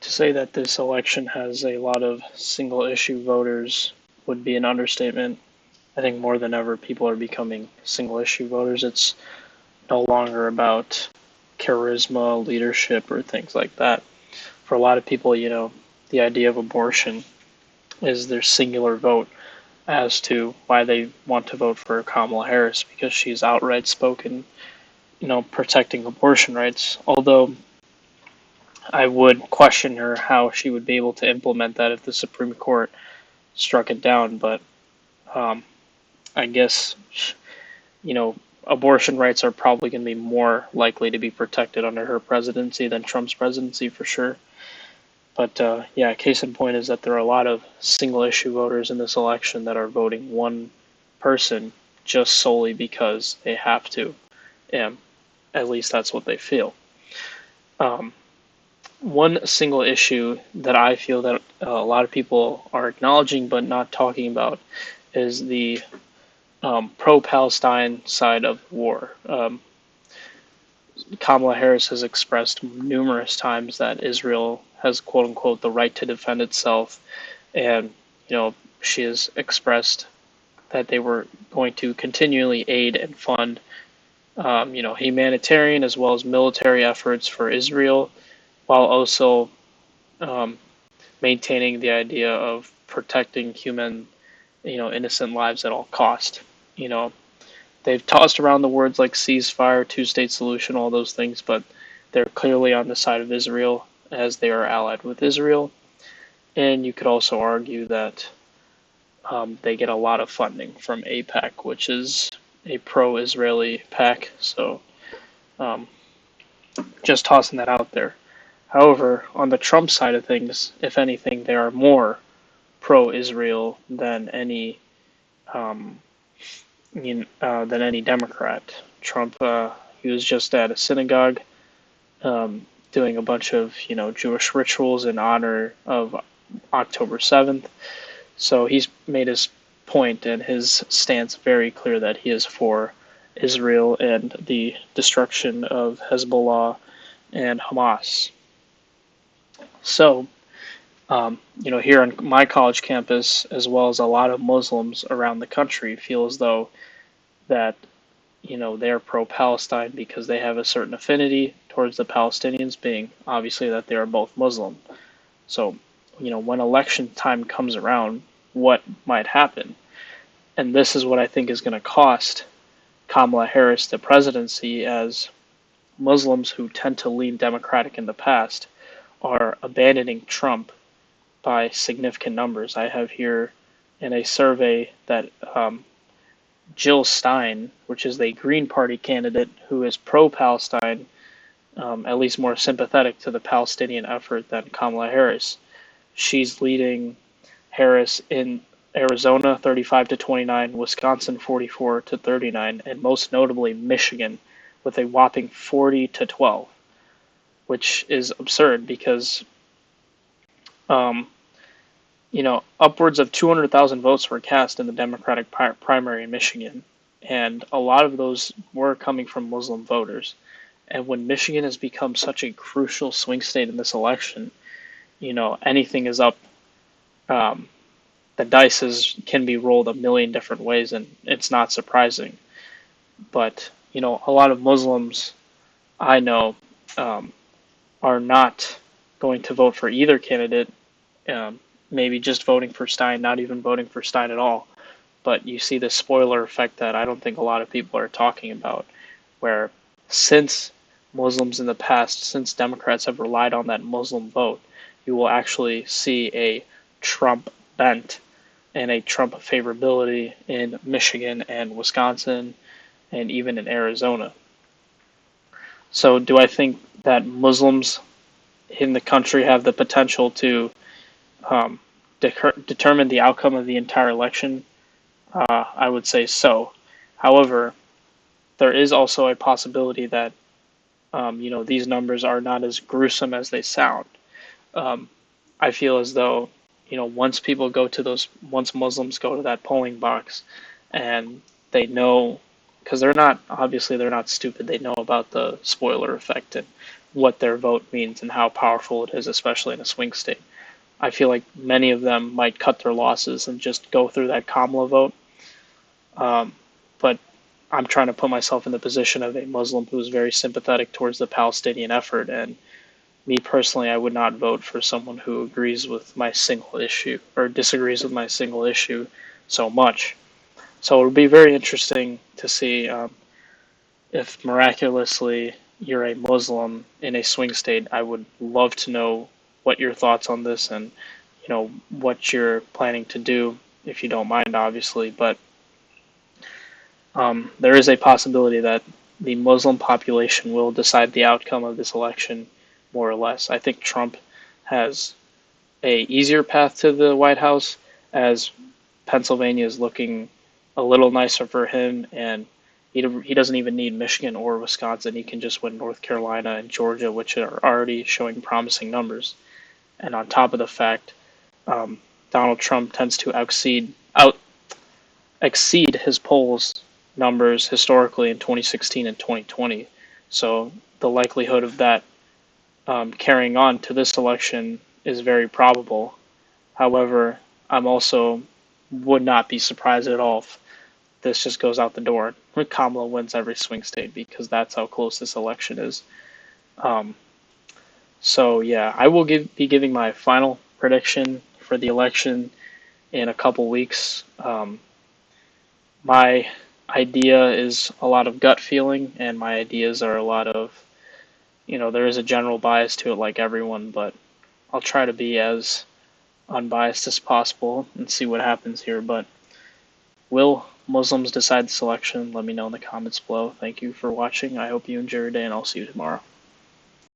To say that this election has a lot of single issue voters would be an understatement. I think more than ever, people are becoming single issue voters. It's no longer about charisma, leadership, or things like that. For a lot of people, the idea of abortion is their singular vote as to why they want to vote for Kamala Harris because she's outright spoken, protecting abortion rights. Although I would question her how she would be able to implement that if the Supreme Court struck it down. But um, I guess, abortion rights are probably going to be more likely to be protected under her presidency than Trump's presidency for sure. But yeah, case in point is that there are a lot of single issue voters in this election that are voting one person just solely because they have to. And at least that's what they feel. One single issue that I feel that a lot of people are acknowledging but not talking about is the pro-Palestine side of war. Kamala Harris has expressed numerous times that Israel has quote unquote the right to defend itself, and she has expressed that they were going to continually aid and fund humanitarian as well as military efforts for Israel, while also maintaining the idea of protecting human, innocent lives at all cost. They've tossed around the words like ceasefire, two-state solution, all those things, but they're clearly on the side of Israel as they are allied with Israel. And you could also argue that they get a lot of funding from AIPAC, which is a pro-Israeli PAC. So just tossing that out there. However, on the Trump side of things, if anything, they are more pro-Israel than any than any Democrat. Trump, he was just at a synagogue doing a bunch of Jewish rituals in honor of October 7th. So he's made his point and his stance very clear that he is for Israel and the destruction of Hezbollah and Hamas. So, here on my college campus, as well as a lot of Muslims around the country, feel as though that they're pro-Palestine because they have a certain affinity towards the Palestinians, being obviously that they are both Muslim. So, when election time comes around, what might happen? And this is what I think is going to cost Kamala Harris the presidency, as Muslims who tend to lean Democratic in the past are abandoning Trump by significant numbers. I have here in a survey that Jill Stein, which is the Green Party candidate who is pro-Palestine, at least more sympathetic to the Palestinian effort than Kamala Harris. She's leading Harris in Arizona 35-29, Wisconsin 44-39, and most notably Michigan with a whopping 40-12, which is absurd because upwards of 200,000 votes were cast in the Democratic primary in Michigan, and a lot of those were coming from Muslim voters. And when Michigan has become such a crucial swing state in this election, anything is up. The dice can be rolled a million different ways, and it's not surprising. But a lot of Muslims I know are not going to vote for either candidate. Maybe just voting for Stein, not even voting for Stein at all. But you see the spoiler effect that I don't think a lot of people are talking about, where since Muslims in the past, since Democrats have relied on that Muslim vote, you will actually see a Trump bent and a Trump favorability in Michigan and Wisconsin and even in Arizona. So do I think that Muslims in the country have the potential to determine the outcome of the entire election? I would say so. However, there is also a possibility that these numbers are not as gruesome as they sound. I feel as though once Muslims go to that polling box and they know, because they're not stupid, they know about the spoiler effect, and what their vote means and how powerful it is, especially in a swing state. I feel like many of them might cut their losses and just go through that Kamala vote. But I'm trying to put myself in the position of a Muslim who's very sympathetic towards the Palestinian effort. And me personally, I would not vote for someone who agrees with my single issue or disagrees with my single issue so much. So it'll be very interesting to see if miraculously you're a Muslim in a swing state. I would love to know what your thoughts on this and what you're planning to do, if you don't mind, obviously. But there is a possibility that the Muslim population will decide the outcome of this election, more or less. I think Trump has a easier path to the White House, as Pennsylvania is looking a little nicer for him, and he doesn't even need Michigan or Wisconsin. He can just win North Carolina and Georgia, which are already showing promising numbers. And on top of the fact, Donald Trump tends to exceed his polls numbers historically in 2016 and 2020. So the likelihood of that carrying on to this election is very probable. However, I'm also would not be surprised at all if this just goes out the door. Kamala wins every swing state because that's how close this election is. Um, so yeah, I will be giving my final prediction for the election in a couple weeks. My idea is a lot of gut feeling, and my ideas are a lot of, there is a general bias to it like everyone, but I'll try to be as unbiased as possible and see what happens here. But will Muslims decide this election? Let me know in the comments below. Thank you for watching. I hope you enjoy your day, and I'll see you tomorrow.